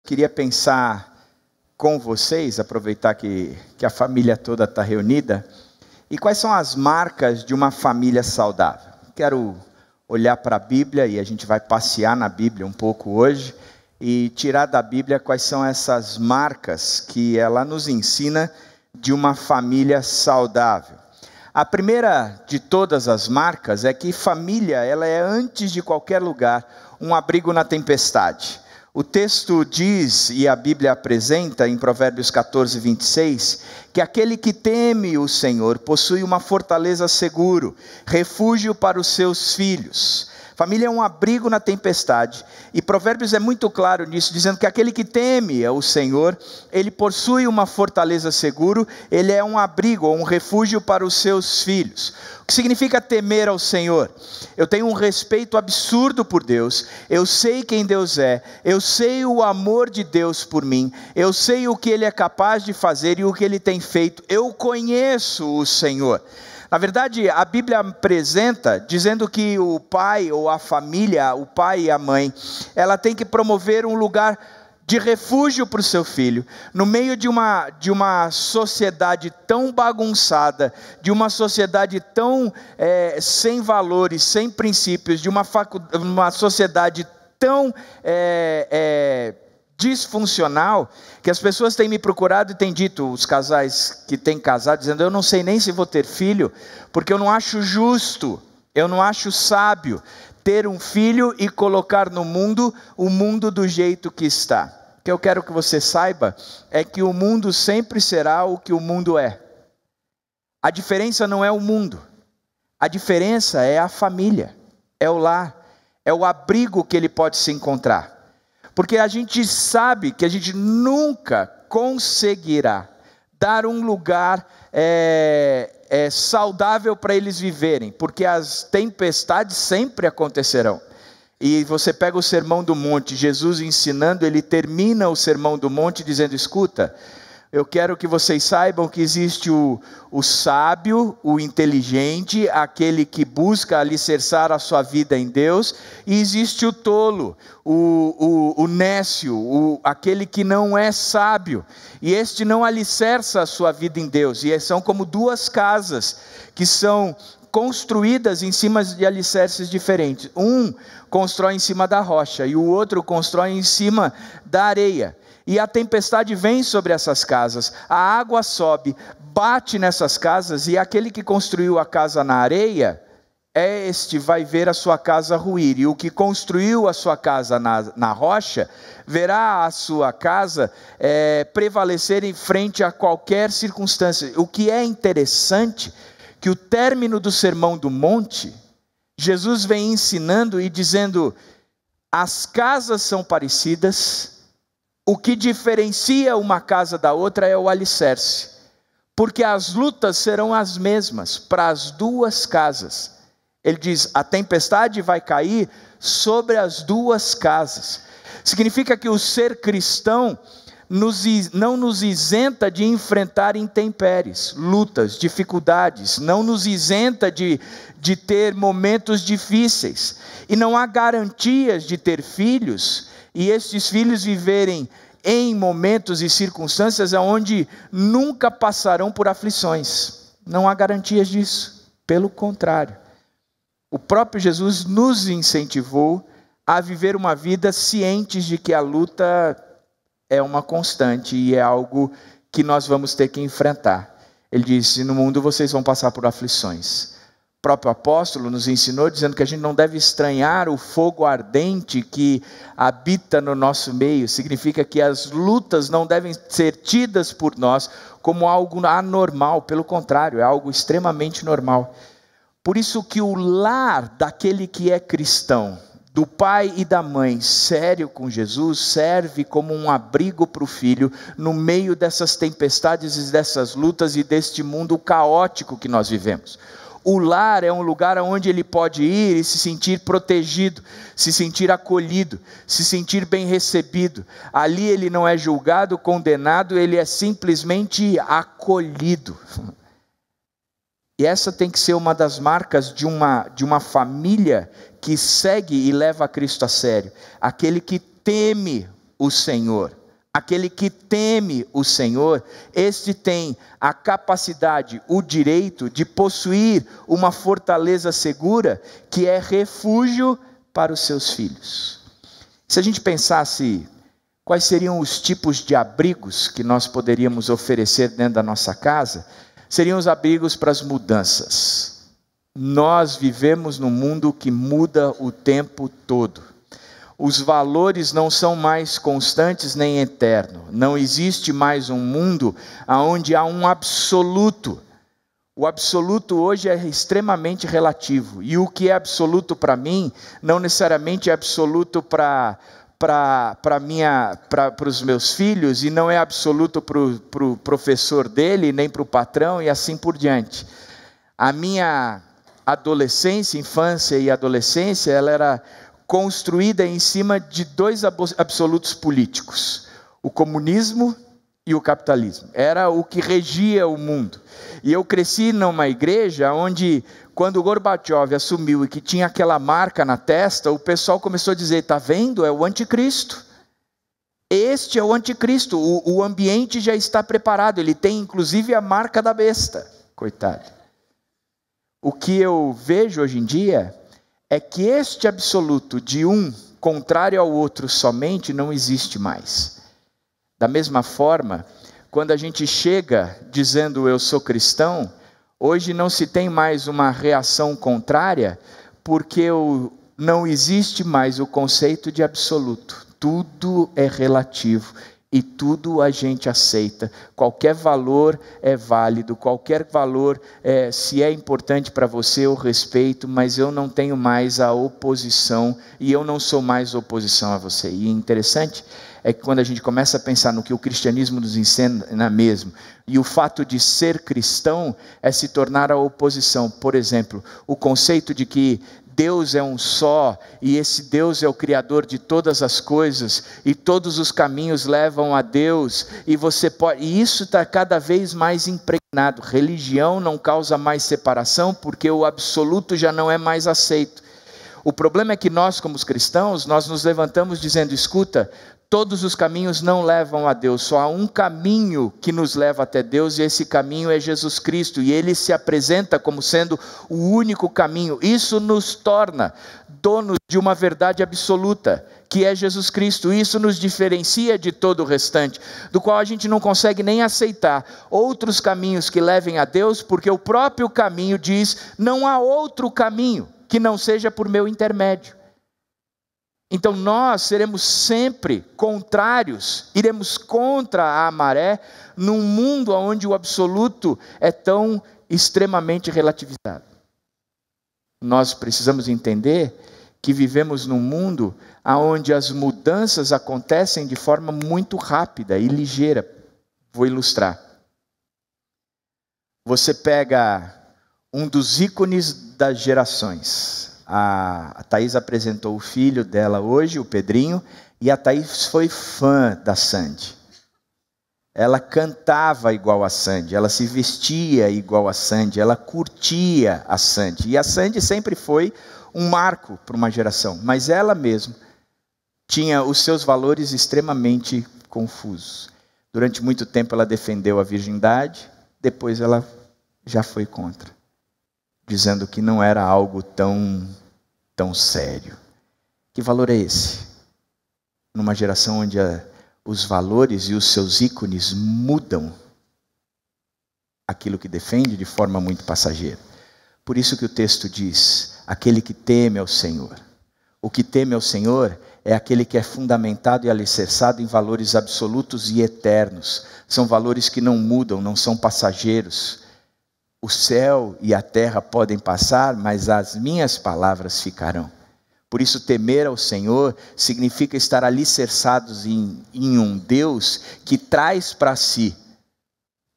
queria pensar com vocês, aproveitar que a família toda está reunida, e quais são as marcas de uma família saudável. Quero olhar para a Bíblia, e a gente vai passear na Bíblia um pouco hoje, e tirar da Bíblia quais são essas marcas que ela nos ensina de uma família saudável. A primeira de todas as marcas é que família, ela é antes de qualquer lugar um abrigo na tempestade. O texto diz, e a Bíblia apresenta em Provérbios 14, 26, que aquele que teme o Senhor possui uma fortaleza seguro, refúgio para os seus filhos. Família é um abrigo na tempestade, e Provérbios é muito claro nisso, dizendo que aquele que teme o Senhor, ele possui uma fortaleza seguro, ele é um abrigo, um refúgio para os seus filhos. O que significa temer ao Senhor? Eu tenho um respeito absurdo por Deus, eu sei quem Deus é, eu sei o amor de Deus por mim, eu sei o que Ele é capaz de fazer e o que Ele tem feito, eu conheço o Senhor. Na verdade, a Bíblia apresenta, dizendo que o pai ou a família, o pai e a mãe, ela tem que promover um lugar de refúgio para o seu filho, no meio de uma sociedade tão bagunçada, de uma sociedade tão sem valores, sem princípios, de uma sociedade tão disfuncional, que as pessoas têm me procurado e têm dito, os casais que têm casado, dizendo, eu não sei nem se vou ter filho, porque eu não acho justo, eu não acho sábio ter um filho e colocar no mundo o mundo do jeito que está. O que eu quero que você saiba é que o mundo sempre será o que o mundo é. A diferença não é o mundo, a diferença é a família, é o lar, é o abrigo que ele pode se encontrar. Porque a gente sabe que a gente nunca conseguirá dar um lugar saudável para eles viverem, porque as tempestades sempre acontecerão. E você pega o Sermão do Monte, Jesus ensinando, ele termina o Sermão do Monte dizendo, escuta, eu quero que vocês saibam que existe o sábio, o inteligente, aquele que busca alicerçar a sua vida em Deus, e existe o tolo, o nécio, aquele que não é sábio, e este não alicerça a sua vida em Deus, e são como duas casas que são construídas em cima de alicerces diferentes. Um constrói em cima da rocha, e o outro constrói em cima da areia. E a tempestade vem sobre essas casas, a água sobe, bate nessas casas, e aquele que construiu a casa na areia, vai ver a sua casa ruir. E o que construiu a sua casa na rocha, verá a sua casa prevalecer em frente a qualquer circunstância. O que é interessante, que o término do Sermão do Monte, Jesus vem ensinando e dizendo, as casas são parecidas, o que diferencia uma casa da outra é o alicerce, porque as lutas serão as mesmas para as duas casas. Ele diz, a tempestade vai cair sobre as duas casas. Significa que o ser cristão não nos isenta de enfrentar intempéries, lutas, dificuldades, não nos isenta de ter momentos difíceis, e não há garantias de ter filhos, e estes filhos viverem em momentos e circunstâncias onde nunca passarão por aflições. Não há garantias disso, pelo contrário. O próprio Jesus nos incentivou a viver uma vida cientes de que a luta é uma constante e é algo que nós vamos ter que enfrentar. Ele disse, no mundo vocês vão passar por aflições. O próprio apóstolo nos ensinou dizendo que a gente não deve estranhar o fogo ardente que habita no nosso meio. Significa que as lutas não devem ser tidas por nós como algo anormal, pelo contrário, é algo extremamente normal. Por isso que o lar daquele que é cristão, do pai e da mãe, sério com Jesus, serve como um abrigo para o filho, no meio dessas tempestades e dessas lutas e deste mundo caótico que nós vivemos. O lar é um lugar onde ele pode ir e se sentir protegido, se sentir acolhido, se sentir bem recebido. Ali ele não é julgado, condenado, ele é simplesmente acolhido. E essa tem que ser uma das marcas de uma família que segue e leva a Cristo a sério. Aquele que teme o Senhor. Aquele que teme o Senhor, este tem a capacidade, o direito de possuir uma fortaleza segura, que é refúgio para os seus filhos. Se a gente pensasse quais seriam os tipos de abrigos que nós poderíamos oferecer dentro da nossa casa, seriam os abrigos para as mudanças. Nós vivemos num mundo que muda o tempo todo. Os valores não são mais constantes nem eternos. Não existe mais um mundo onde há um absoluto. O absoluto hoje é extremamente relativo. E o que é absoluto para mim, não necessariamente é absoluto para os meus filhos, e não é absoluto para o professor dele, nem para o patrão, e assim por diante. A minha adolescência, infância e adolescência, ela era construída em cima de dois absolutos políticos: o comunismo e o capitalismo. Era o que regia o mundo. E eu cresci numa igreja onde, quando o Gorbachev assumiu e que tinha aquela marca na testa, o pessoal começou a dizer: está vendo? É o anticristo. Este é o anticristo. O ambiente já está preparado. Ele tem inclusive a marca da besta. Coitado. O que eu vejo hoje em dia é que este absoluto de um contrário ao outro somente não existe mais. Da mesma forma, quando a gente chega dizendo eu sou cristão, hoje não se tem mais uma reação contrária, porque não existe mais o conceito de absoluto. Tudo é relativo. E tudo a gente aceita. Qualquer valor é válido, qualquer valor, se é importante para você, eu respeito, mas eu não tenho mais a oposição, e eu não sou mais oposição a você. E interessante é que quando a gente começa a pensar no que o cristianismo nos ensina mesmo, e o fato de ser cristão é se tornar a oposição. Por exemplo, o conceito de que Deus é um só, e esse Deus é o Criador de todas as coisas, e todos os caminhos levam a Deus, e isso está cada vez mais impregnado. Religião não causa mais separação, porque o absoluto já não é mais aceito. O problema é que nós, como os cristãos, nós nos levantamos dizendo: escuta, todos os caminhos não levam a Deus, só há um caminho que nos leva até Deus, e esse caminho é Jesus Cristo, e Ele se apresenta como sendo o único caminho. Isso nos torna donos de uma verdade absoluta, que é Jesus Cristo. Isso nos diferencia de todo o restante, do qual a gente não consegue nem aceitar outros caminhos que levem a Deus, porque o próprio caminho diz: não há outro caminho que não seja por meu intermédio. Então nós seremos sempre contrários, iremos contra a maré, num mundo onde o absoluto é tão extremamente relativizado. Nós precisamos entender que vivemos num mundo onde as mudanças acontecem de forma muito rápida e ligeira. Vou ilustrar. Você pega um dos ícones das gerações. A Thaís apresentou o filho dela hoje, o Pedrinho, e a Thaís foi fã da Sandy. Ela cantava igual a Sandy, ela se vestia igual a Sandy, ela curtia a Sandy. E a Sandy sempre foi um marco para uma geração, mas ela mesma tinha os seus valores extremamente confusos. Durante muito tempo ela defendeu a virgindade, depois ela já foi contra, dizendo que não era algo tão sério. Que valor é esse? Numa geração onde os valores e os seus ícones mudam aquilo que defende de forma muito passageira. Por isso que o texto diz: aquele que teme ao Senhor. O que teme ao Senhor é aquele que é fundamentado e alicerçado em valores absolutos e eternos. São valores que não mudam, não são passageiros. O céu e a terra podem passar, mas as minhas palavras ficarão. Por isso, temer ao Senhor significa estar alicerçados em um Deus que traz para si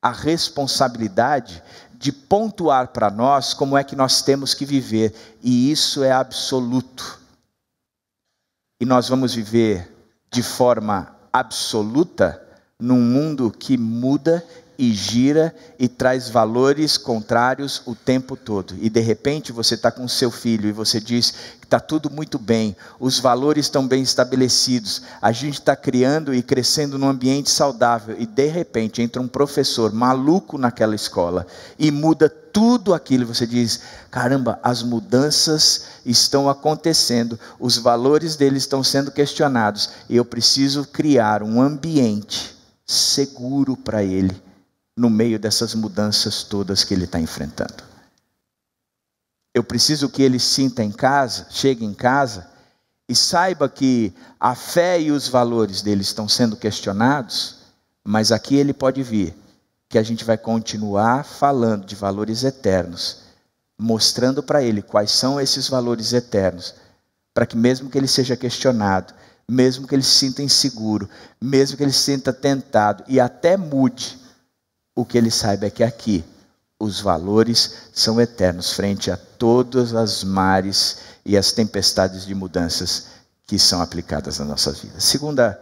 a responsabilidade de pontuar para nós como é que nós temos que viver. E isso é absoluto. E nós vamos viver de forma absoluta num mundo que muda e gira e traz valores contrários o tempo todo. E de repente você está com seu filho e você diz que está tudo muito bem, os valores estão bem estabelecidos, a gente está criando e crescendo num ambiente saudável, e de repente entra um professor maluco naquela escola e muda tudo aquilo. Você diz: caramba, as mudanças estão acontecendo, os valores deles estão sendo questionados, e eu preciso criar um ambiente seguro para ele, no meio dessas mudanças todas que ele está enfrentando. Eu preciso que ele sinta em casa, chegue em casa, e saiba que a fé e os valores dele estão sendo questionados, mas aqui ele pode vir, que a gente vai continuar falando de valores eternos, mostrando para ele quais são esses valores eternos, para que mesmo que ele seja questionado, mesmo que ele se sinta inseguro, mesmo que ele se sinta tentado e até mude, o que ele saiba é que aqui os valores são eternos frente a todas as mares e as tempestades de mudanças que são aplicadas na nossa vida. Segunda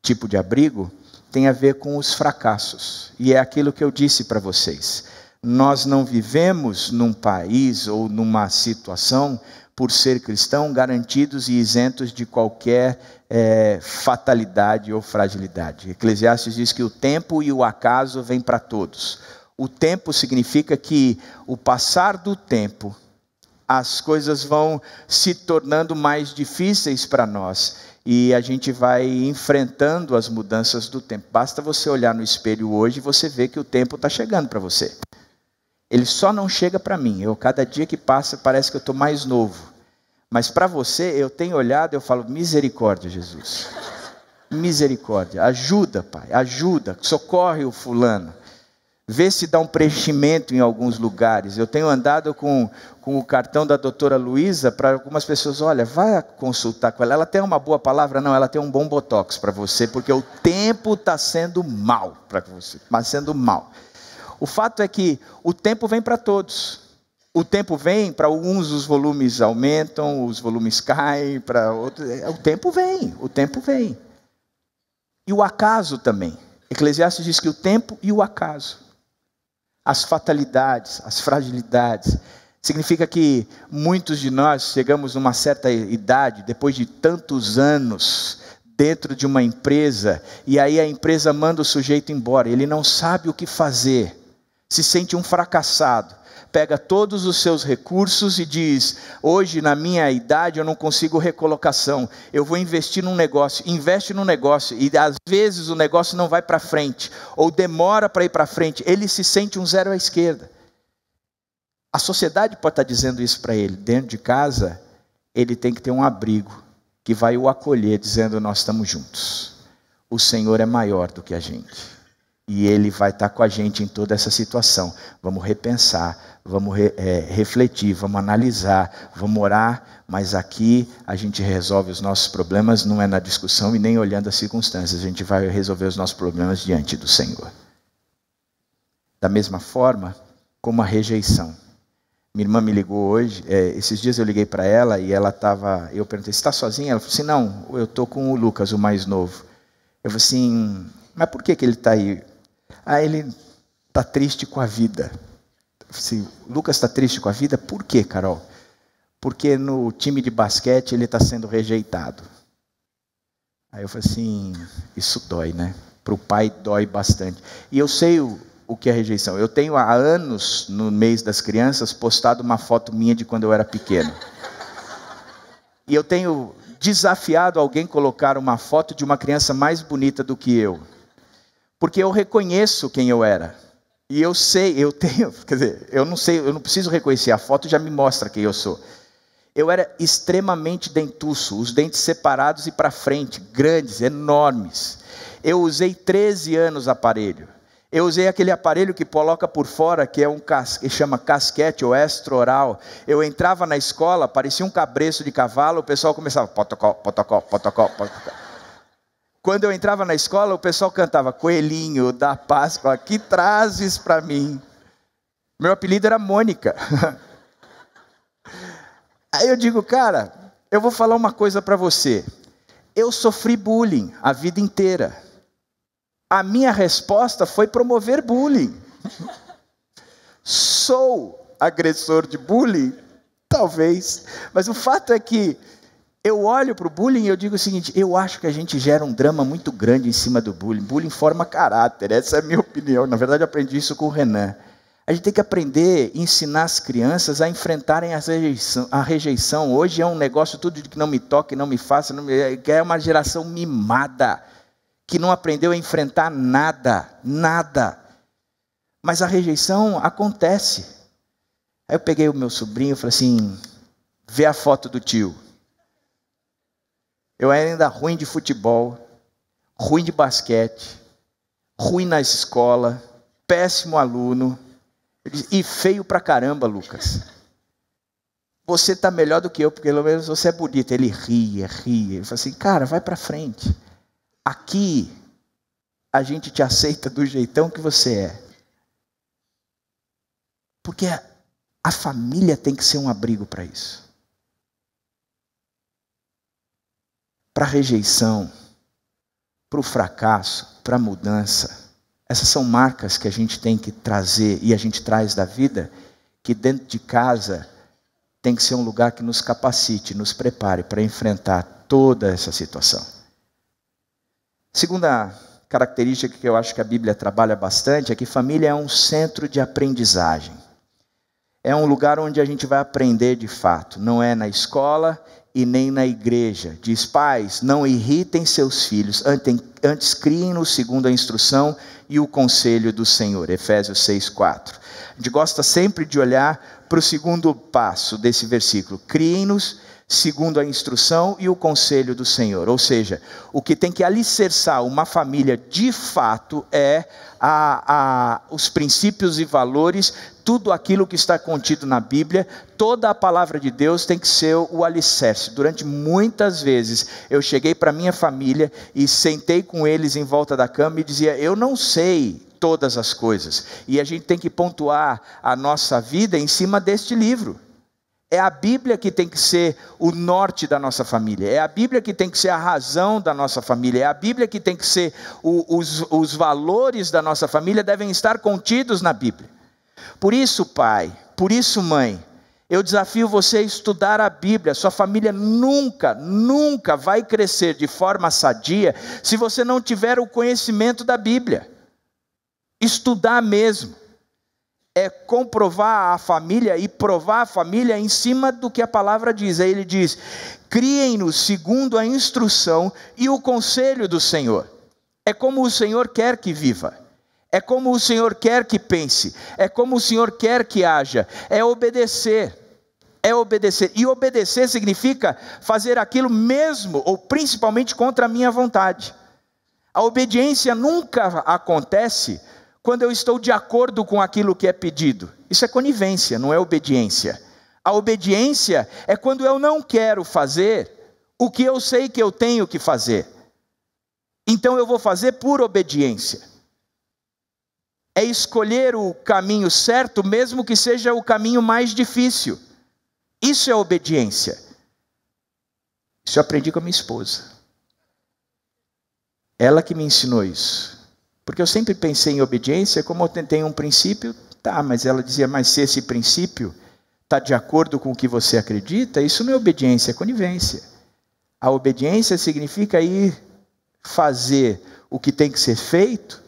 tipo de abrigo tem a ver com os fracassos, e é aquilo que eu disse para vocês. Nós não vivemos num país ou numa situação, por ser cristão, garantidos e isentos de qualquer fatalidade ou fragilidade. Eclesiastes diz que o tempo e o acaso vêm para todos. O tempo significa que o passar do tempo, as coisas vão se tornando mais difíceis para nós, e a gente vai enfrentando as mudanças do tempo. Basta você olhar no espelho hoje e você vê que o tempo está chegando para você. Ele só não chega para mim. Cada dia que passa parece que eu estou mais novo. Mas para você, eu tenho olhado e eu falo: misericórdia, Jesus. Misericórdia. Ajuda, Pai. Ajuda. Socorre o fulano. Vê se dá um preenchimento em alguns lugares. Eu tenho andado com o cartão da doutora Luísa para algumas pessoas. Olha, vai consultar com ela. Ela tem uma boa palavra? Não, ela tem um bom botox para você, porque o tempo está sendo mal para você. Mas sendo mal. O fato é que o tempo vem para todos. O tempo vem, para alguns os volumes aumentam, os volumes caem, para outros... O tempo vem. E o acaso também. Eclesiastes diz que o tempo e o acaso, as fatalidades, as fragilidades, significa que muitos de nós chegamos numa certa idade, depois de tantos anos dentro de uma empresa, e aí a empresa manda o sujeito embora, ele não sabe o que fazer, se sente um fracassado, pega todos os seus recursos e diz: hoje na minha idade eu não consigo recolocação, eu vou investir num negócio. Investe num negócio e às vezes o negócio não vai para frente, ou demora para ir para frente, ele se sente um zero à esquerda. A sociedade pode estar dizendo isso para ele. Dentro de casa ele tem que ter um abrigo que vai o acolher, dizendo: nós estamos juntos, o Senhor é maior do que a gente. E Ele vai estar com a gente em toda essa situação. Vamos repensar, vamos refletir, vamos analisar, vamos orar. Mas aqui a gente resolve os nossos problemas, não é na discussão e nem olhando as circunstâncias. A gente vai resolver os nossos problemas diante do Senhor. Da mesma forma, como a rejeição. Minha irmã me ligou hoje, esses dias eu liguei para ela e ela estava... Eu perguntei: você está sozinha? Ela falou assim: não, eu estou com o Lucas, o mais novo. Eu falei assim: mas por que ele está aí? Ele está triste com a vida. Assim, Lucas está triste com a vida? Por quê, Carol? Porque no time de basquete ele está sendo rejeitado. Aí eu falei assim: isso dói, né? Para o pai dói bastante. E eu sei o que é rejeição. Eu tenho há anos, no mês das crianças, postado uma foto minha de quando eu era pequeno. E eu tenho desafiado alguém a colocar uma foto de uma criança mais bonita do que eu. Porque eu reconheço quem eu era. E eu sei, eu não preciso reconhecer, a foto já me mostra quem eu sou. Eu era extremamente dentuço, os dentes separados e para frente, grandes, enormes. Eu usei 13 anos aparelho. Eu usei aquele aparelho que coloca por fora, que chama casquete ou extra-oral. Eu entrava na escola, parecia um cabresto de cavalo, o pessoal começava: potocó, potocó, potocó, potocó. Quando eu entrava na escola, o pessoal cantava: coelhinho da Páscoa, que trazes para mim? Meu apelido era Mônica. Aí eu digo: cara, eu vou falar uma coisa para você. Eu sofri bullying a vida inteira. A minha resposta foi promover bullying. Sou agressor de bullying? Talvez. Mas o fato é que eu olho para o bullying e eu digo o seguinte: eu acho que a gente gera um drama muito grande em cima do bullying. Bullying forma caráter, essa é a minha opinião. Na verdade, eu aprendi isso com o Renan. A gente tem que aprender, ensinar as crianças a enfrentarem a rejeição. Hoje é um negócio tudo de que não me toque, não me faça, que é uma geração mimada, que não aprendeu a enfrentar nada. Mas a rejeição acontece. Aí eu peguei o meu sobrinho e falei assim: vê a foto do tio. Eu era ainda ruim de futebol, ruim de basquete, ruim na escola, péssimo aluno. E feio pra caramba, Lucas. Você está melhor do que eu, porque pelo menos você é bonito. Ele ria. Ele fala assim: cara, vai para frente. Aqui, a gente te aceita do jeitão que você é. Porque a família tem que ser um abrigo para isso. Para a rejeição, para o fracasso, para a mudança. Essas são marcas que a gente tem que trazer e a gente traz da vida, que dentro de casa tem que ser um lugar que nos capacite, nos prepare para enfrentar toda essa situação. Segunda característica que eu acho que a Bíblia trabalha bastante é que família é um centro de aprendizagem. É um lugar onde a gente vai aprender de fato, não é na escola e nem na igreja. Diz: pais, não irritem seus filhos, antes criem-nos segundo a instrução e o conselho do Senhor. Efésios 6:4. A gente gosta sempre de olhar para o segundo passo desse versículo: criem-nos segundo a instrução e o conselho do Senhor. Ou seja, o que tem que alicerçar uma família de fato é os princípios e valores, tudo aquilo que está contido na Bíblia. Toda a palavra de Deus tem que ser o alicerce. Durante muitas vezes eu cheguei para minha família e sentei com eles em volta da cama e dizia: eu não sei todas as coisas, e a gente tem que pontuar a nossa vida em cima deste livro. É a Bíblia que tem que ser o norte da nossa família. É a Bíblia que tem que ser a razão da nossa família. É a Bíblia que tem que ser os valores da nossa família devem estar contidos na Bíblia. Por isso, pai, por isso, mãe, eu desafio você a estudar a Bíblia. Sua família nunca vai crescer de forma sadia se você não tiver o conhecimento da Bíblia. Estudar mesmo. É comprovar a família e provar a família em cima do que a palavra diz. Aí ele diz: criem-nos segundo a instrução e o conselho do Senhor. É como o Senhor quer que viva. É como o Senhor quer que pense. É como o Senhor quer que haja. É obedecer. É obedecer. E obedecer significa fazer aquilo mesmo ou principalmente contra a minha vontade. A obediência nunca acontece quando eu estou de acordo com aquilo que é pedido. Isso é conivência, não é obediência. A obediência é quando eu não quero fazer o que eu sei que eu tenho que fazer. Então eu vou fazer por obediência. É escolher o caminho certo, mesmo que seja o caminho mais difícil. Isso é obediência. Isso eu aprendi com a minha esposa. Ela que me ensinou isso. Porque eu sempre pensei em obediência como eu tentei um princípio, mas ela dizia: mas se esse princípio está de acordo com o que você acredita, isso não é obediência, é conivência. A obediência significa ir fazer o que tem que ser feito,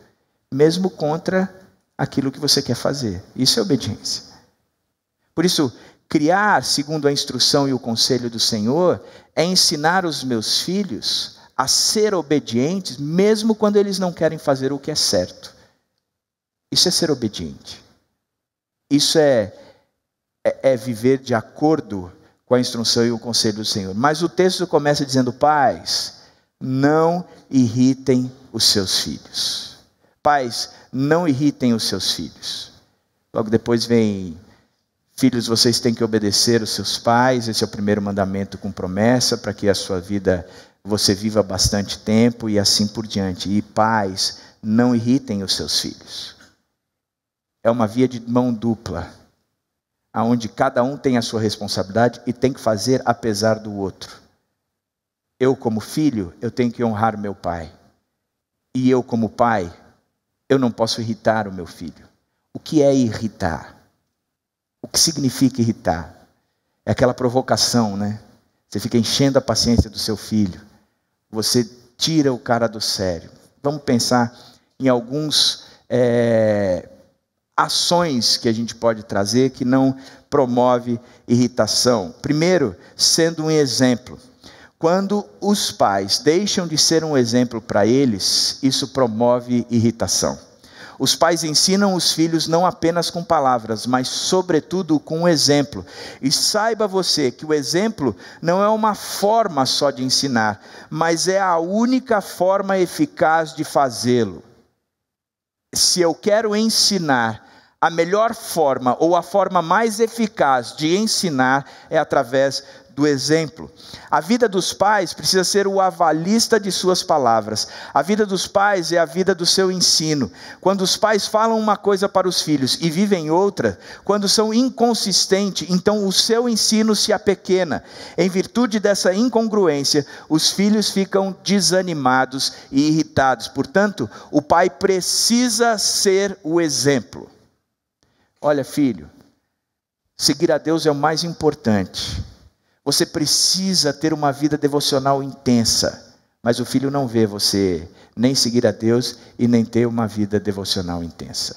mesmo contra aquilo que você quer fazer. Isso é obediência. Por isso, criar segundo a instrução e o conselho do Senhor é ensinar os meus filhos a ser obedientes, mesmo quando eles não querem fazer o que é certo. Isso é ser obediente. Isso é viver de acordo com a instrução e o conselho do Senhor. Mas o texto começa dizendo: pais, não irritem os seus filhos. Pais, não irritem os seus filhos. Logo depois vem: filhos, vocês têm que obedecer os seus pais. Esse é o primeiro mandamento com promessa, para que a sua vida você viva bastante tempo e assim por diante. E pais, não irritem os seus filhos. É uma via de mão dupla, onde cada um tem a sua responsabilidade e tem que fazer apesar do outro. Eu como filho, eu tenho que honrar meu pai. E eu como pai, eu não posso irritar o meu filho. O que é irritar? O que significa irritar? É aquela provocação, né? Você fica enchendo a paciência do seu filho. Você tira o cara do sério. Vamos pensar em alguns ações que a gente pode trazer que não promove irritação. Primeiro, sendo um exemplo. Quando os pais deixam de ser um exemplo para eles, isso promove irritação. Os pais ensinam os filhos não apenas com palavras, mas sobretudo com um exemplo. E saiba você que o exemplo não é uma forma só de ensinar, mas é a única forma eficaz de fazê-lo. Se eu quero ensinar, a melhor forma ou a forma mais eficaz de ensinar é através do exemplo. A vida dos pais precisa ser o avalista de suas palavras. A vida dos pais é a vida do seu ensino. Quando os pais falam uma coisa para os filhos e vivem outra, quando são inconsistentes, então o seu ensino se apequena. Em virtude dessa incongruência, os filhos ficam desanimados e irritados. Portanto, o pai precisa ser o exemplo. Olha, filho, seguir a Deus é o mais importante. Você precisa ter uma vida devocional intensa, mas o filho não vê você nem seguir a Deus e nem ter uma vida devocional intensa.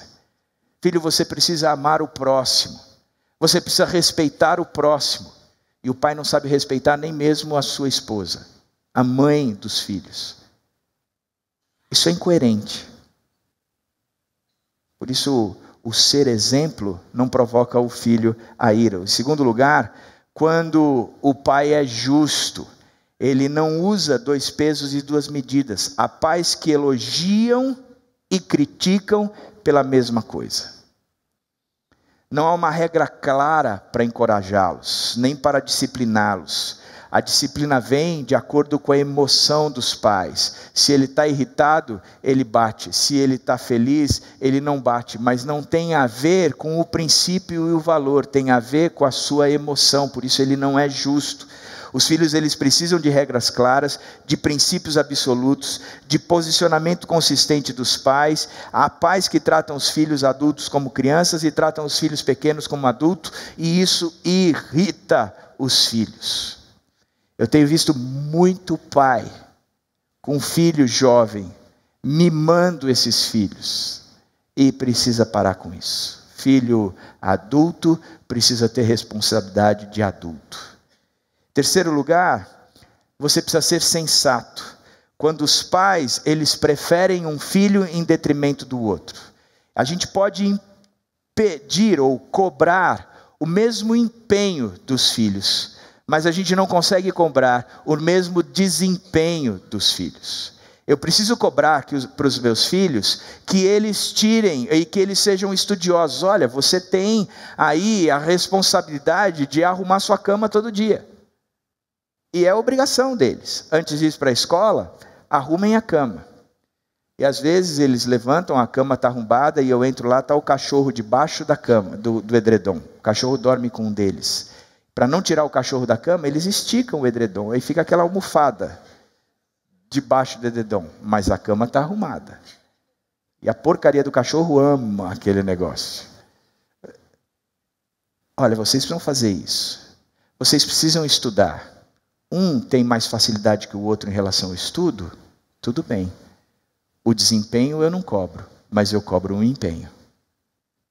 Filho, você precisa amar o próximo, você precisa respeitar o próximo, e o pai não sabe respeitar nem mesmo a sua esposa, a mãe dos filhos. Isso é incoerente. Por isso, o ser exemplo não provoca o filho a ira. Em segundo lugar, quando o pai é justo, ele não usa 2 pesos e 2 medidas. Há pais que elogiam e criticam pela mesma coisa. Não há uma regra clara para encorajá-los, nem para discipliná-los. A disciplina vem de acordo com a emoção dos pais. Se ele está irritado, ele bate. Se ele está feliz, ele não bate. Mas não tem a ver com o princípio e o valor. Tem a ver com a sua emoção. Por isso ele não é justo. Os filhos, eles precisam de regras claras, de princípios absolutos, de posicionamento consistente dos pais. Há pais que tratam os filhos adultos como crianças e tratam os filhos pequenos como adultos. E isso irrita os filhos. Eu tenho visto muito pai com filho jovem mimando esses filhos e precisa parar com isso. Filho adulto precisa ter responsabilidade de adulto. Terceiro lugar, você precisa ser sensato. Quando os pais, eles preferem um filho em detrimento do outro. A gente pode impedir ou cobrar o mesmo empenho dos filhos, mas a gente não consegue cobrar o mesmo desempenho dos filhos. Eu preciso cobrar para os meus filhos que eles tirem e que eles sejam estudiosos. Olha, você tem aí a responsabilidade de arrumar sua cama todo dia. E é obrigação deles. Antes de ir para a escola, arrumem a cama. E às vezes eles levantam, a cama está arrombada e eu entro lá, está o cachorro debaixo da cama, do edredom. O cachorro dorme com um deles. Para não tirar o cachorro da cama, eles esticam o edredom. Aí fica aquela almofada debaixo do edredom. Mas a cama está arrumada. E a porcaria do cachorro ama aquele negócio. Olha, vocês precisam fazer isso. Vocês precisam estudar. Um tem mais facilidade que o outro em relação ao estudo. Tudo bem. O desempenho eu não cobro, mas eu cobro um empenho.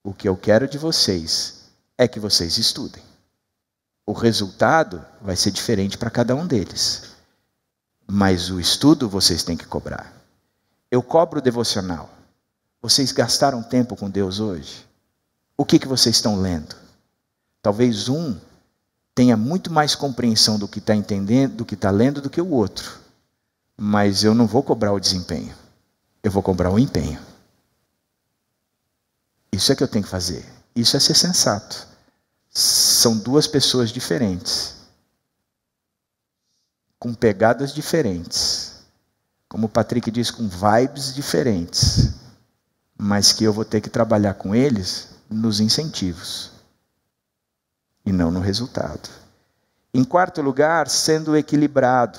O que eu quero de vocês é que vocês estudem. O resultado vai ser diferente para cada um deles. Mas o estudo vocês têm que cobrar. Eu cobro o devocional. Vocês gastaram tempo com Deus hoje? O que vocês estão lendo? Talvez um tenha muito mais compreensão do que está entendendo, do que está lendo, do que o outro. Mas eu não vou cobrar o desempenho. Eu vou cobrar o empenho. Isso é que eu tenho que fazer. Isso é ser sensato. São 2 pessoas diferentes, com pegadas diferentes, como o Patrick diz, com vibes diferentes, mas que eu vou ter que trabalhar com eles nos incentivos e não no resultado. Em quarto lugar, sendo equilibrado.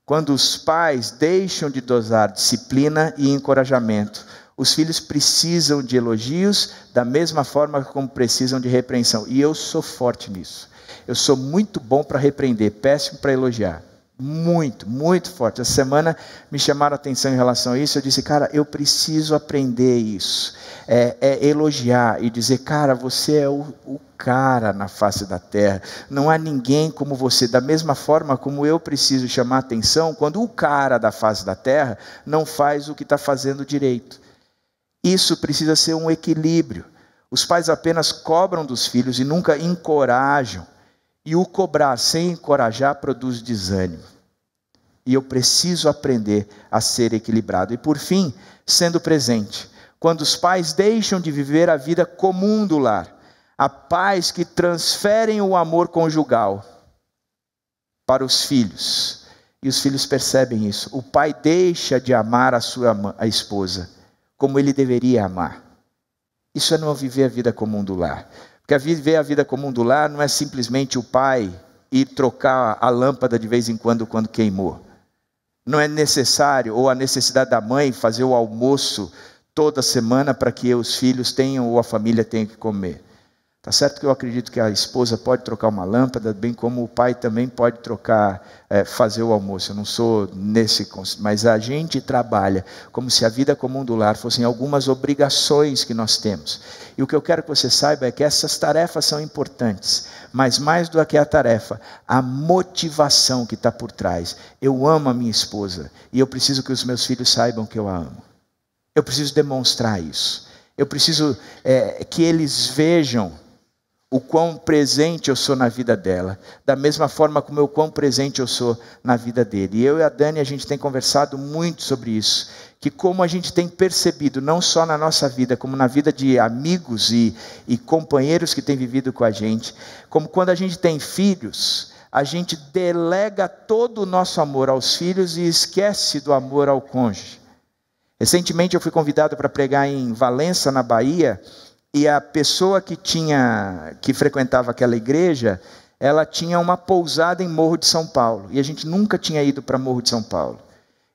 Quando os pais deixam de dosar disciplina e encorajamento, Os filhos precisam de elogios da mesma forma como precisam de repreensão. E eu sou forte nisso. Eu sou muito bom para repreender, péssimo para elogiar. Muito, muito forte. Essa semana me chamaram a atenção em relação a isso. Eu disse, cara, eu preciso aprender isso. Elogiar e dizer, cara, você é o cara na face da terra. Não há ninguém como você. Da mesma forma como eu preciso chamar a atenção quando o cara da face da terra não faz o que está fazendo direito. Isso precisa ser um equilíbrio. Os pais apenas cobram dos filhos e nunca encorajam. E o cobrar sem encorajar produz desânimo. E eu preciso aprender a ser equilibrado. E por fim, sendo presente. Quando os pais deixam de viver a vida comum do lar, há pais que transferem o amor conjugal para os filhos. E os filhos percebem isso. O pai deixa de amar a esposa como ele deveria amar. Isso é não viver a vida comum do lar. Porque viver a vida comum do lar não é simplesmente o pai ir trocar a lâmpada de vez em quando queimou. Não é necessário, ou a necessidade da mãe fazer o almoço toda semana para que os filhos tenham ou a família tenha que comer. Tá certo que eu acredito que a esposa pode trocar uma lâmpada, bem como o pai também pode trocar, fazer o almoço. Eu não sou mas a gente trabalha como se a vida comum do lar fossem algumas obrigações que nós temos. E o que eu quero que você saiba é que essas tarefas são importantes, mas mais do que a tarefa, a motivação que está por trás. Eu amo a minha esposa e eu preciso que os meus filhos saibam que eu a amo. Eu preciso demonstrar isso. Eu preciso que eles vejam o quão presente eu sou na vida dela, da mesma forma como o quão presente eu sou na vida dele. E eu e a Dani, a gente tem conversado muito sobre isso, que como a gente tem percebido, não só na nossa vida, como na vida de amigos e companheiros que têm vivido com a gente, como quando a gente tem filhos, a gente delega todo o nosso amor aos filhos e esquece do amor ao cônjuge. Recentemente eu fui convidado para pregar em Valença, na Bahia, e a pessoa que frequentava aquela igreja, ela tinha uma pousada em Morro de São Paulo. E a gente nunca tinha ido para Morro de São Paulo.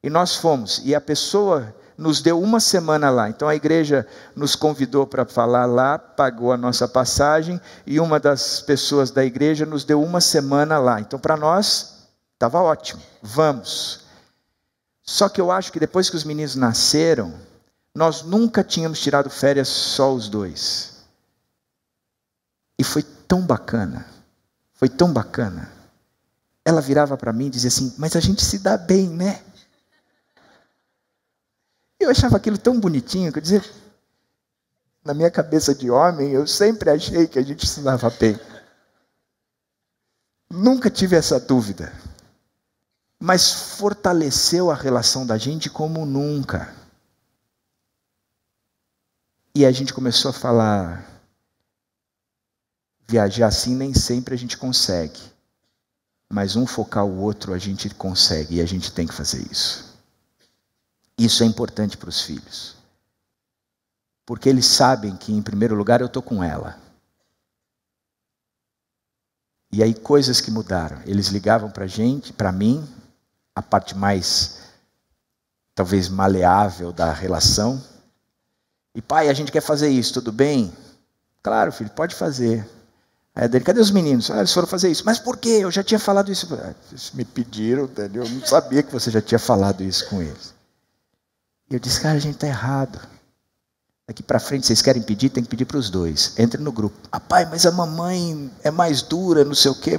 E nós fomos, e a pessoa nos deu uma semana lá. Então a igreja nos convidou para falar lá, pagou a nossa passagem, e uma das pessoas da igreja nos deu uma semana lá. Então para nós, estava ótimo, vamos. Só que eu acho que depois que os meninos nasceram, nós nunca tínhamos tirado férias só os dois. E foi tão bacana. Foi tão bacana. Ela virava para mim e dizia assim, mas a gente se dá bem, né? Eu achava aquilo tão bonitinho, que eu dizia, na minha cabeça de homem, eu sempre achei que a gente se dava bem. Nunca tive essa dúvida. Mas fortaleceu a relação da gente como nunca. E a gente começou a falar, viajar assim nem sempre a gente consegue. Mas um focar o outro a gente consegue e a gente tem que fazer isso. Isso é importante para os filhos. Porque eles sabem que em primeiro lugar eu estou com ela. E aí coisas que mudaram. Eles ligavam para a gente, para mim, a parte mais, talvez, maleável da relação. E pai, a gente quer fazer isso, tudo bem? Claro, filho, pode fazer. Aí a Dani, cadê os meninos? Eles foram fazer isso. Mas por quê? Eu já tinha falado isso. Eles me pediram, Dani, eu não sabia que você já tinha falado isso com eles. E eu disse, cara, a gente está errado. Daqui para frente, vocês querem pedir? Tem que pedir para os dois. Entre no grupo. Pai, mas a mamãe é mais dura, não sei o quê.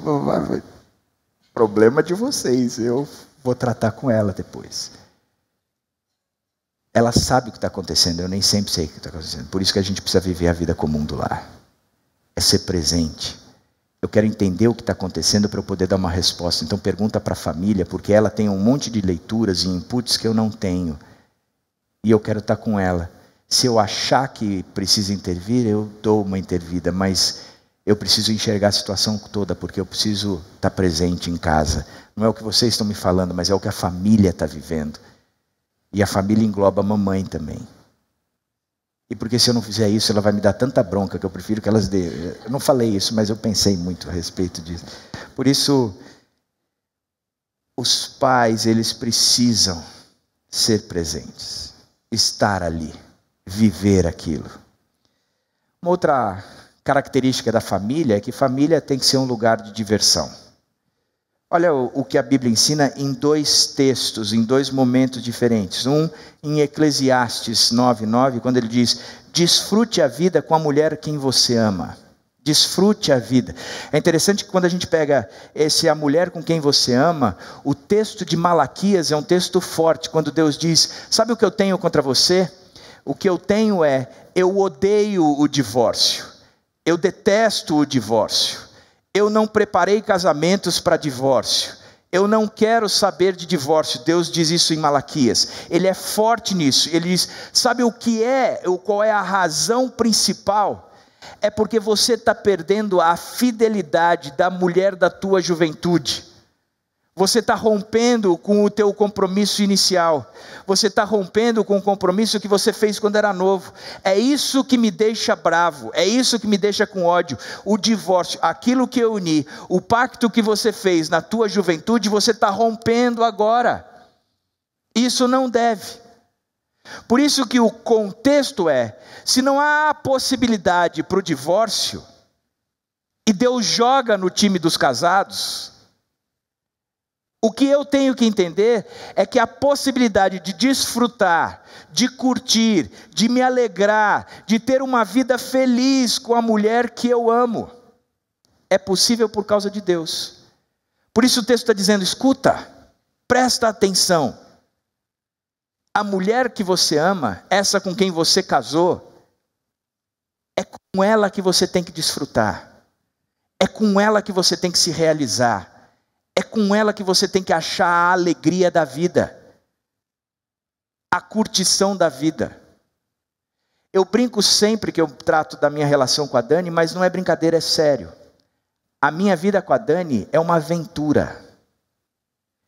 Problema de vocês, eu vou tratar com ela depois. Ela sabe o que está acontecendo, eu nem sempre sei o que está acontecendo. Por isso que a gente precisa viver a vida comum do lar. É ser presente. Eu quero entender o que está acontecendo para eu poder dar uma resposta. Então pergunta para a família, porque ela tem um monte de leituras e inputs que eu não tenho. E eu quero estar com ela. Se eu achar que precisa intervir, eu dou uma intervida, mas eu preciso enxergar a situação toda, porque eu preciso estar presente em casa. Não é o que vocês estão me falando, mas é o que a família está vivendo. E a família engloba a mamãe também. E porque se eu não fizer isso, ela vai me dar tanta bronca que eu prefiro que elas dêem. Eu não falei isso, mas eu pensei muito a respeito disso. Por isso, os pais, eles precisam ser presentes, estar ali. viver aquilo. Uma outra característica da família é que família tem que ser um lugar de diversão. Olha o que a Bíblia ensina em 2 textos, em 2 momentos diferentes. Um em Eclesiastes 9:9, quando ele diz: desfrute a vida com a mulher quem você ama. Desfrute a vida. É interessante que quando a gente pega a mulher com quem você ama, o texto de Malaquias é um texto forte, quando Deus diz: sabe o que eu tenho contra você? O que eu tenho eu odeio o divórcio. Eu detesto o divórcio. Eu não preparei casamentos para divórcio. Eu não quero saber de divórcio. Deus diz isso em Malaquias. Ele é forte nisso. Ele diz: sabe qual é a razão principal? É porque você está perdendo a fidelidade da mulher da tua juventude. Você está rompendo com o teu compromisso inicial. Você está rompendo com o compromisso que você fez quando era novo. É isso que me deixa bravo. É isso que me deixa com ódio. O divórcio, aquilo que eu uni, o pacto que você fez na tua juventude, você está rompendo agora. Isso não deve. Por isso que o contexto se não há possibilidade para o divórcio, e Deus joga no time dos casados, o que eu tenho que entender é que a possibilidade de desfrutar, de curtir, de me alegrar, de ter uma vida feliz com a mulher que eu amo, é possível por causa de Deus. Por isso o texto está dizendo: escuta, presta atenção. A mulher que você ama, essa com quem você casou, é com ela que você tem que desfrutar. É com ela que você tem que se realizar. É com ela que você tem que achar a alegria da vida, a curtição da vida. Eu brinco sempre que eu trato da minha relação com a Dani, mas não é brincadeira, é sério. A minha vida com a Dani é uma aventura.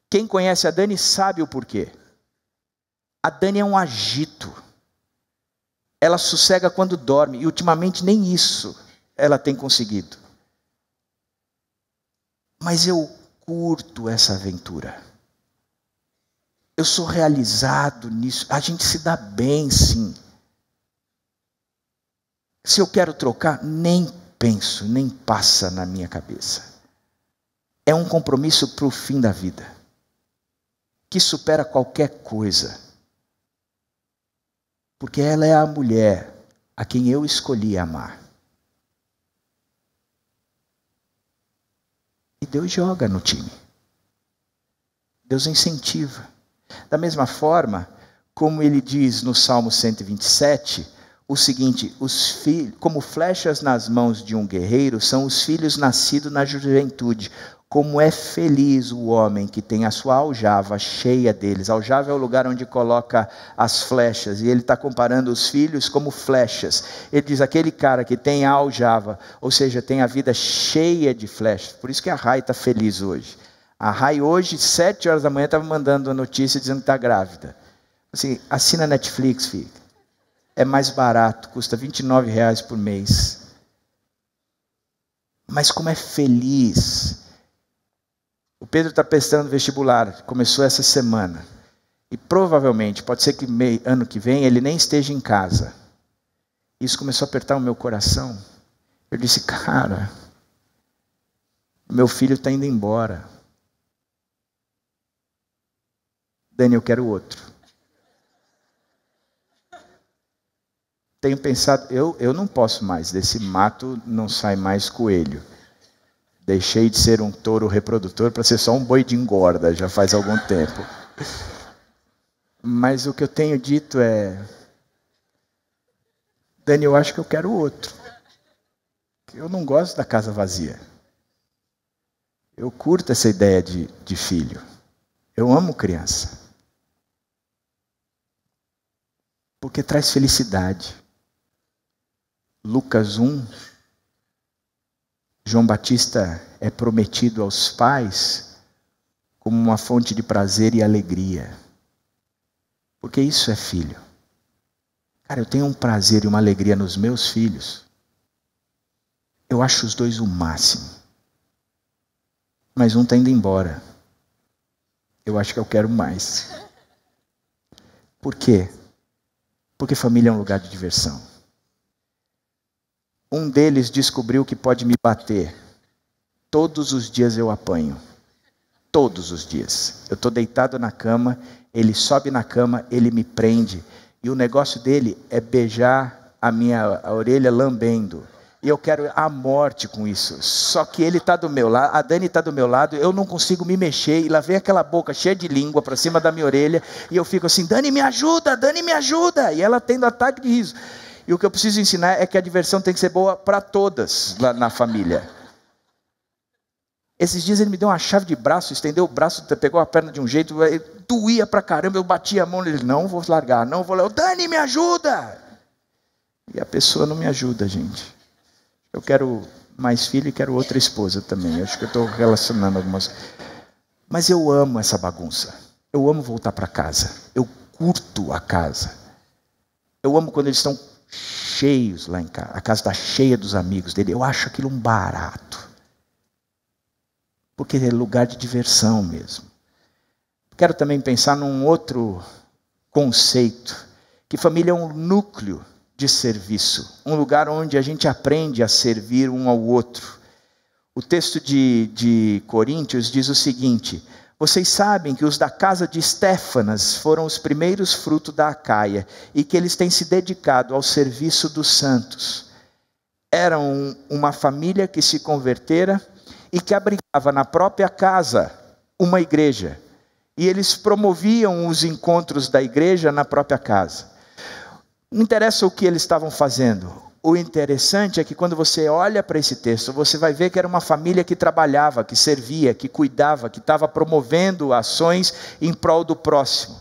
Quem conhece a Dani sabe o porquê. A Dani é um agito. Ela sossega quando dorme, e ultimamente nem isso ela tem conseguido. Mas eu curto essa aventura. Eu sou realizado nisso. A gente se dá bem, sim. Se eu quero trocar, nem penso, nem passa na minha cabeça. É um compromisso para o fim da vida, que supera qualquer coisa. Porque ela é a mulher a quem eu escolhi amar. E Deus joga no time. Deus incentiva. Da mesma forma, como ele diz no Salmo 127, o seguinte: como flechas nas mãos de um guerreiro são os filhos nascidos na juventude. Como é feliz o homem que tem a sua aljava cheia deles. Aljava é o lugar onde coloca as flechas. E ele está comparando os filhos como flechas. Ele diz: aquele cara que tem a aljava, ou seja, tem a vida cheia de flechas. Por isso que a Rai está feliz hoje. A Rai hoje, 7 horas da manhã, estava mandando a notícia dizendo que está grávida. Assim, assina a Netflix, filho. É mais barato, custa R$29 por mês. Mas como é feliz. O Pedro está prestando vestibular, começou essa semana. E provavelmente, pode ser que ano que vem, ele nem esteja em casa. Isso começou a apertar o meu coração. Eu disse: cara, meu filho está indo embora. Dani, eu quero outro. Tenho pensado, eu não posso mais, desse mato não sai mais coelho. Deixei de ser um touro reprodutor para ser só um boi de engorda, já faz algum tempo. Mas o que eu tenho dito Dani, eu acho que eu quero outro. Eu não gosto da casa vazia. Eu curto essa ideia de filho. Eu amo criança. Porque traz felicidade. Lucas 1, João Batista é prometido aos pais como uma fonte de prazer e alegria. Porque isso é filho. Cara, eu tenho um prazer e uma alegria nos meus filhos. Eu acho os dois o máximo. Mas um está indo embora. Eu acho que eu quero mais. Por quê? Porque família é um lugar de diversão. Um deles descobriu que pode me bater. Todos os dias eu apanho. Todos os dias. Eu estou deitado na cama, ele sobe na cama, ele me prende. E o negócio dele é beijar a orelha lambendo. E eu quero a morte com isso. Só que ele está do meu lado, a Dani está do meu lado, eu não consigo me mexer. E lá vem aquela boca cheia de língua para cima da minha orelha. E eu fico assim, Dani me ajuda, Dani me ajuda. E ela tendo ataque de riso. E o que eu preciso ensinar é que a diversão tem que ser boa para todas lá na família. Esses dias ele me deu uma chave de braço, estendeu o braço, pegou a perna de um jeito, doía pra caramba, eu bati a mão nele, não vou largar, não vou largar. Dani, me ajuda! E a pessoa não me ajuda, gente. Eu quero mais filho e quero outra esposa também. Eu acho que eu estou relacionando algumas. Mas eu amo essa bagunça. Eu amo voltar para casa. Eu curto a casa. Eu amo quando eles estão cheios lá em casa. A casa está cheia dos amigos dele. Eu acho aquilo um barato. Porque é lugar de diversão mesmo. Quero também pensar num outro conceito. Que família é um núcleo de serviço, um lugar onde a gente aprende a servir um ao outro. O texto de Coríntios diz o seguinte: vocês sabem que os da casa de Estéfanas foram os primeiros frutos da Acaia, e que eles têm se dedicado ao serviço dos santos. Eram uma família que se convertera e que abrigava na própria casa uma igreja. E eles promoviam os encontros da igreja na própria casa. Não interessa o que eles estavam fazendo. O interessante é que quando você olha para esse texto, você vai ver que era uma família que trabalhava, que servia, que cuidava, que estava promovendo ações em prol do próximo.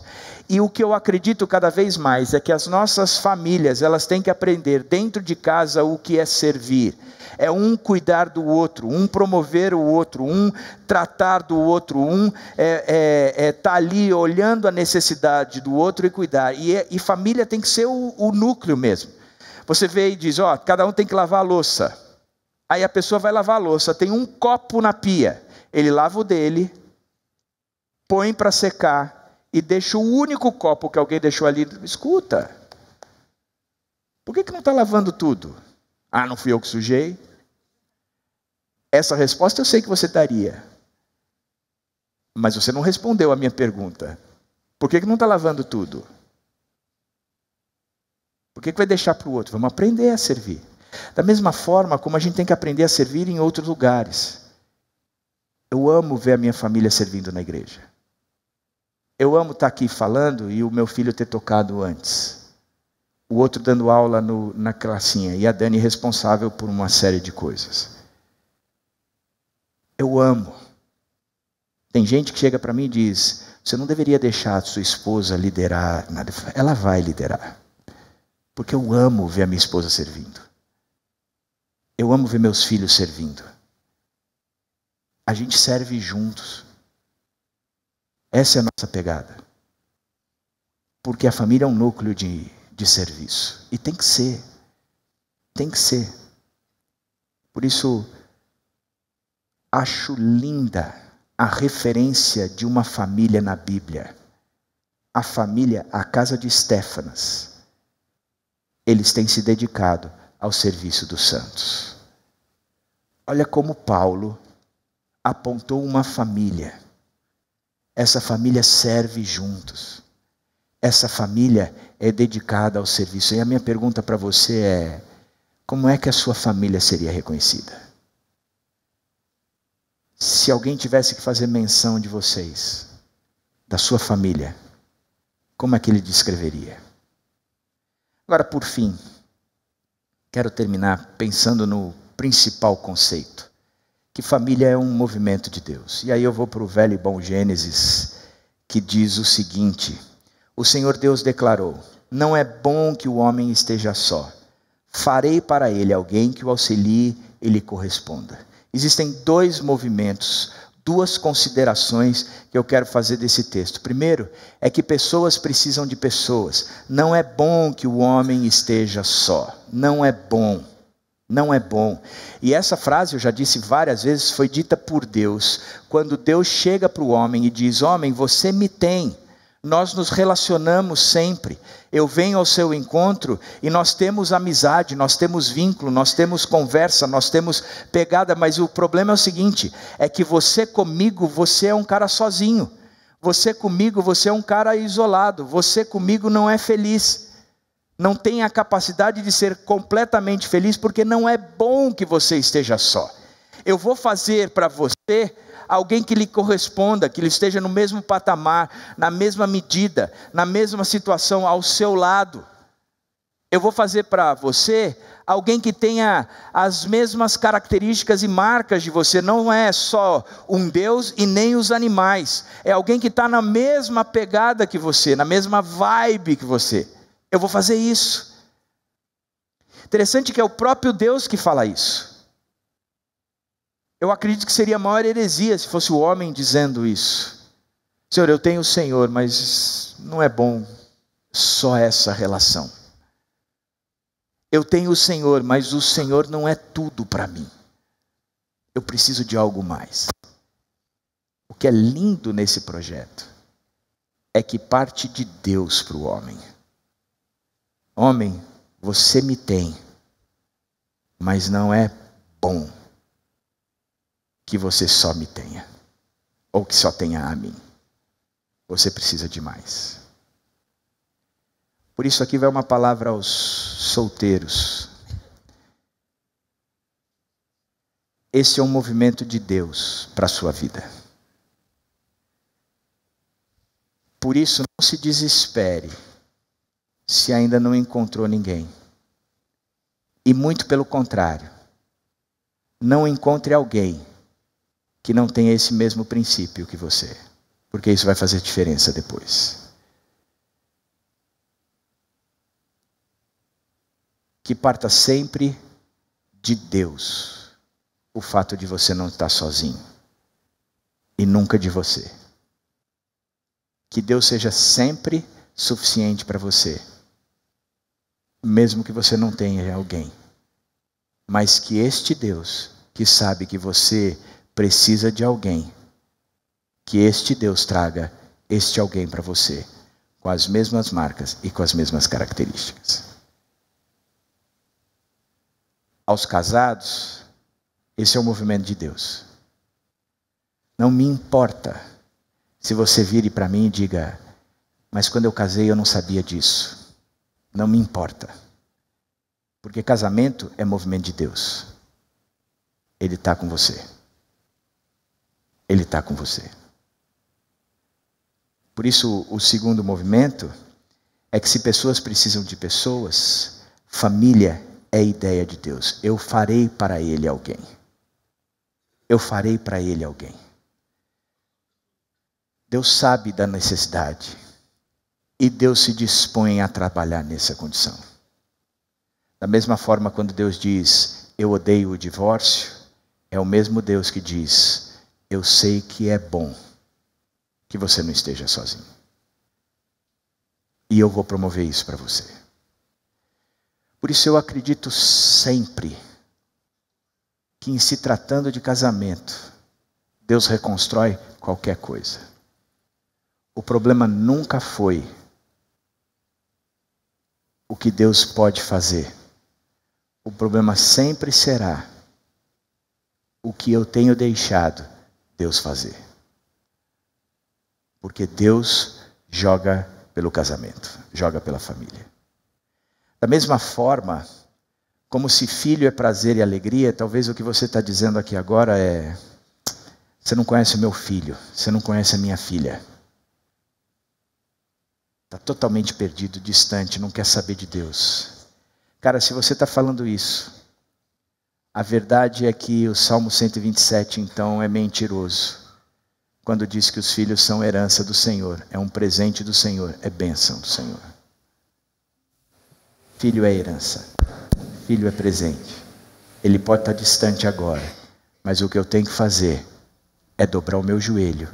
E o que eu acredito cada vez mais é que as nossas famílias, elas têm que aprender dentro de casa o que é servir. É um cuidar do outro, um promover o outro, um tratar do outro, um tá ali olhando a necessidade do outro e cuidar. E família tem que ser o núcleo mesmo. Você vê e diz, cada um tem que lavar a louça. Aí a pessoa vai lavar a louça, tem um copo na pia. Ele lava o dele, põe para secar e deixa o único copo que alguém deixou ali. Escuta, por que não está lavando tudo? Ah, não fui eu que sujei? Essa resposta eu sei que você daria. Mas você não respondeu a minha pergunta. Por que não está lavando tudo? Por que vai deixar para o outro? Vamos aprender a servir. Da mesma forma como a gente tem que aprender a servir em outros lugares. Eu amo ver a minha família servindo na igreja. Eu amo estar aqui falando e o meu filho ter tocado antes. O outro dando aula na classinha. E a Dani responsável por uma série de coisas. Eu amo. Tem gente que chega para mim e diz, você não deveria deixar a sua esposa liderar nada. Ela vai liderar. Porque eu amo ver a minha esposa servindo. Eu amo ver meus filhos servindo. A gente serve juntos. Essa é a nossa pegada. Porque a família é um núcleo de serviço. E tem que ser. Tem que ser. Por isso, acho linda a referência de uma família na Bíblia. A família, a casa de Estéfanas. Eles têm se dedicado ao serviço dos santos. Olha como Paulo apontou uma família. Essa família serve juntos. Essa família é dedicada ao serviço. E a minha pergunta para você é, como é que a sua família seria reconhecida? Se alguém tivesse que fazer menção de vocês, da sua família, como é que ele descreveria? Agora, por fim, quero terminar pensando no principal conceito, que família é um movimento de Deus. E aí eu vou para o velho e bom Gênesis, que diz o seguinte: o Senhor Deus declarou, não é bom que o homem esteja só. Farei para ele alguém que o auxilie e lhe corresponda. Existem dois movimentos, duas considerações que eu quero fazer desse texto. Primeiro, é que pessoas precisam de pessoas. Não é bom que o homem esteja só. Não é bom. Não é bom. E essa frase, eu já disse várias vezes, foi dita por Deus. Quando Deus chega para o homem e diz, homem, você me tem. Nós nos relacionamos sempre. Eu venho ao seu encontro e nós temos amizade, nós temos vínculo, nós temos conversa, nós temos pegada, mas o problema é o seguinte, é que você comigo, você é um cara sozinho. Você comigo, você é um cara isolado. Você comigo não é feliz. Não tem a capacidade de ser completamente feliz, porque não é bom que você esteja só. Eu vou fazer para você alguém que lhe corresponda, que ele esteja no mesmo patamar, na mesma medida, na mesma situação ao seu lado. Eu vou fazer para você alguém que tenha as mesmas características e marcas de você. Não é só um Deus e nem os animais. É alguém que está na mesma pegada que você, na mesma vibe que você. Eu vou fazer isso. Interessante que é o próprio Deus que fala isso. Eu acredito que seria a maior heresia se fosse o homem dizendo isso. Senhor, eu tenho o Senhor, mas não é bom só essa relação. Eu tenho o Senhor, mas o Senhor não é tudo para mim. Eu preciso de algo mais. O que é lindo nesse projeto é que parte de Deus para o homem. Homem, você me tem, mas não é bom que você só me tenha, ou que só tenha a mim. Você precisa de mais. Por isso aqui vai uma palavra aos solteiros. Esse é um movimento de Deus para a sua vida. Por isso não se desespere se ainda não encontrou ninguém. E muito pelo contrário, não encontre alguém que não tenha esse mesmo princípio que você, porque isso vai fazer diferença depois. Que parta sempre de Deus o fato de você não estar sozinho, e nunca de você. Que Deus seja sempre suficiente para você, mesmo que você não tenha alguém, mas que este Deus, que sabe que você precisa de alguém, que este Deus traga este alguém para você, com as mesmas marcas e com as mesmas características. Aos casados, esse é o movimento de Deus. Não me importa se você vire para mim e diga, mas quando eu casei eu não sabia disso. Não me importa. Porque casamento é movimento de Deus. Ele está com você. Ele está com você. Por isso, o segundo movimento é que se pessoas precisam de pessoas, família é a ideia de Deus. Eu farei para ele alguém. Eu farei para ele alguém. Deus sabe da necessidade. E Deus se dispõe a trabalhar nessa condição. Da mesma forma, quando Deus diz, eu odeio o divórcio, é o mesmo Deus que diz, eu sei que é bom que você não esteja sozinho. E eu vou promover isso para você. Por isso eu acredito sempre que em se tratando de casamento, Deus reconstrói qualquer coisa. O problema nunca foi o que Deus pode fazer. O problema sempre será o que eu tenho deixado Deus fazer. Porque Deus joga pelo casamento, joga pela família. Da mesma forma, como se filho é prazer e alegria, talvez o que você está dizendo aqui agora é, você não conhece o meu filho, você não conhece a minha filha. Está totalmente perdido, distante, não quer saber de Deus. Cara, se você está falando isso, a verdade é que o Salmo 127, então, é mentiroso. Quando diz que os filhos são herança do Senhor, é um presente do Senhor, é bênção do Senhor. Filho é herança, filho é presente. Ele pode estar distante agora, mas o que eu tenho que fazer é dobrar o meu joelho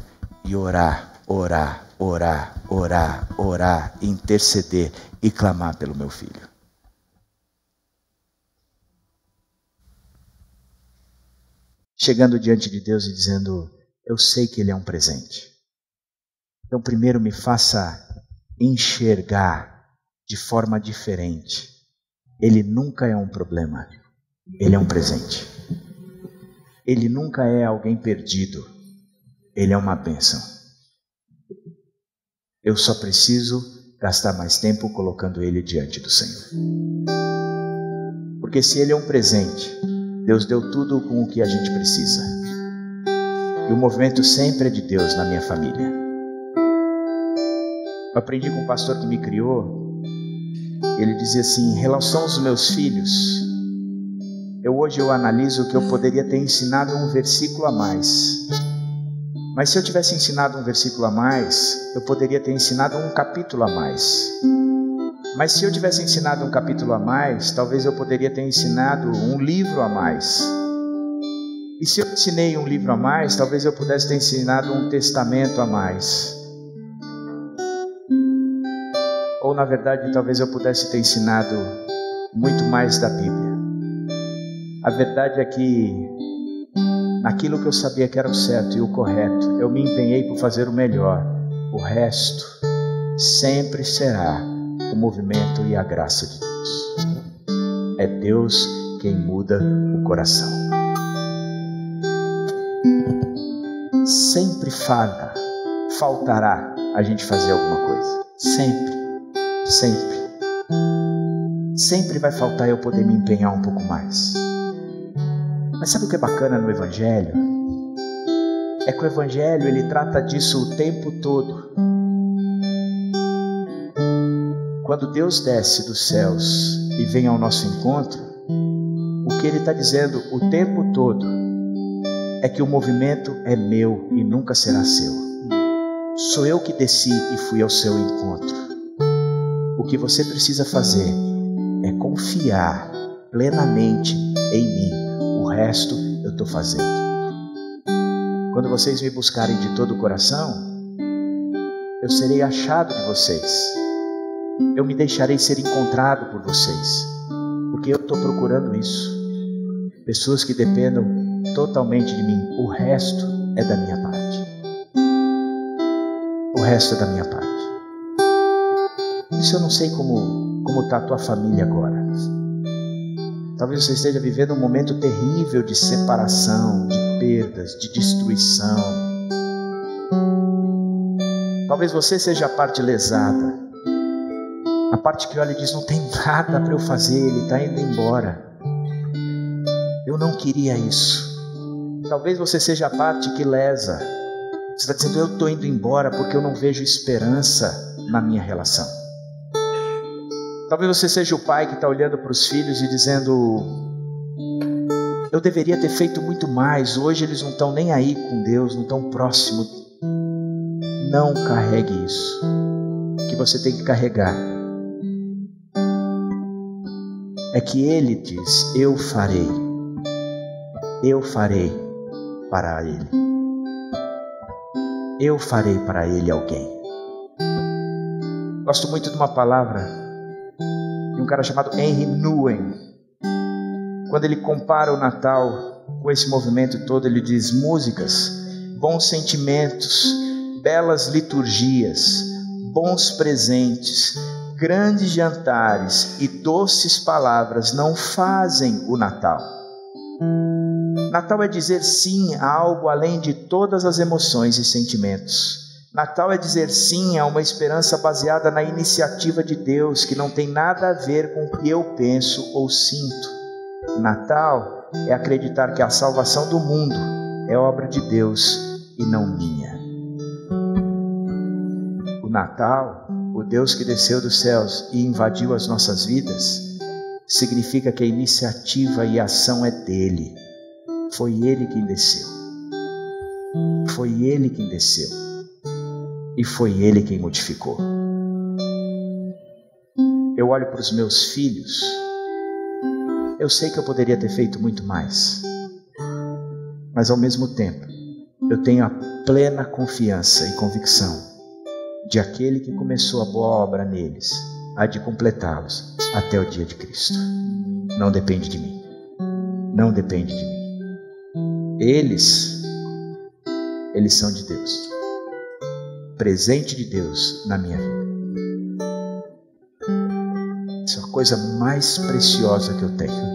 e orar, orar, orar, orar, orar, interceder e clamar pelo meu filho. Chegando diante de Deus e dizendo, eu sei que Ele é um presente. Então, primeiro me faça enxergar de forma diferente. Ele nunca é um problema, ele é um presente. Ele nunca é alguém perdido, ele é uma bênção. Eu só preciso gastar mais tempo colocando ele diante do Senhor. Porque se ele é um presente, Deus deu tudo com o que a gente precisa. E o movimento sempre é de Deus na minha família. Eu aprendi com um pastor que me criou. Ele dizia assim: em relação aos meus filhos, hoje eu analiso que eu poderia ter ensinado um versículo a mais. Mas se eu tivesse ensinado um versículo a mais, eu poderia ter ensinado um capítulo a mais. Mas se eu tivesse ensinado um capítulo a mais, talvez eu poderia ter ensinado um livro a mais. E se eu ensinei um livro a mais, talvez eu pudesse ter ensinado um testamento a mais. Ou na verdade, talvez eu pudesse ter ensinado muito mais da Bíblia. A verdade é que naquilo que eu sabia que era o certo e o correto, eu me empenhei por fazer o melhor. O resto sempre será o movimento e a graça de Deus. É Deus quem muda o coração. Sempre faltará a gente fazer alguma coisa. Sempre vai faltar eu poder me empenhar um pouco mais. Mas sabe o que é bacana no Evangelho? É que o Evangelho, ele trata disso o tempo todo. Quando Deus desce dos céus e vem ao nosso encontro, o que ele está dizendo o tempo todo é que o movimento é meu e nunca será seu. Sou eu que desci e fui ao seu encontro. O que você precisa fazer é confiar plenamente em mim. O resto eu estou fazendo. Quando vocês me buscarem de todo o coração, eu serei achado de vocês. Eu me deixarei ser encontrado por vocês, porque eu estou procurando isso. Pessoas que dependam totalmente de mim. O resto é da minha parte. O resto é da minha parte. Isso eu não sei como está a tua família agora. Talvez você esteja vivendo um momento terrível de separação, de perdas, de destruição. Talvez você seja a parte lesada. A parte que olha e diz: não tem nada para eu fazer, ele está indo embora. Eu não queria isso. Talvez você seja a parte que lesa. Você está dizendo: eu estou indo embora porque eu não vejo esperança na minha relação. Talvez você seja o pai que está olhando para os filhos e dizendo: eu deveria ter feito muito mais. Hoje eles não estão nem aí com Deus, não estão próximos. Não carregue isso. O que você tem que carregar é que Ele diz: eu farei para Ele. Eu farei para Ele alguém. Gosto muito de uma palavra de um cara chamado Henry Nouwen. Quando ele compara o Natal com esse movimento todo, ele diz: músicas, bons sentimentos, belas liturgias, bons presentes, grandes jantares e doces palavras não fazem o Natal. Natal é dizer sim a algo além de todas as emoções e sentimentos. Natal é dizer sim a uma esperança baseada na iniciativa de Deus, que não tem nada a ver com o que eu penso ou sinto. Natal é acreditar que a salvação do mundo é obra de Deus e não minha. O Natal, o Deus que desceu dos céus e invadiu as nossas vidas, significa que a iniciativa e a ação é dele. Foi ele quem desceu. Foi ele quem desceu. E foi ele quem modificou. Eu olho para os meus filhos. Eu sei que eu poderia ter feito muito mais. Mas ao mesmo tempo, eu tenho a plena confiança e convicção de aquele que começou a boa obra neles, há de completá-los até o dia de Cristo. Não depende de mim. Não depende de mim. Eles são de Deus. presente de Deus na minha vida. Isso é a coisa mais preciosa que eu tenho.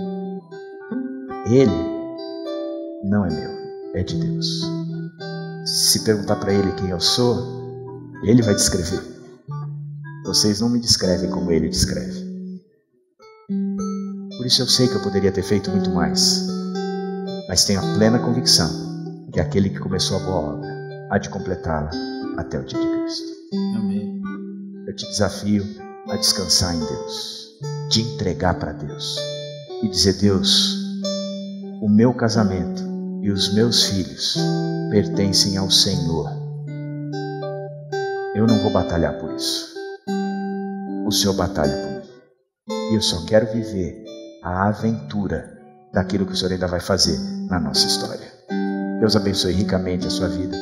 Ele não é meu, é de Deus. Se perguntar para ele quem eu sou, ele vai descrever. Vocês não me descrevem como ele descreve. Por isso eu sei que eu poderia ter feito muito mais, mas tenho a plena convicção que aquele que começou a boa obra há de completá-la até o dia de Cristo. Amém. Eu te desafio a descansar em Deus, de entregar para Deus e dizer: Deus, o meu casamento e os meus filhos pertencem ao Senhor. Eu não vou batalhar por isso. O Senhor batalha por mim. E eu só quero viver a aventura daquilo que o Senhor ainda vai fazer na nossa história. Deus abençoe ricamente a sua vida.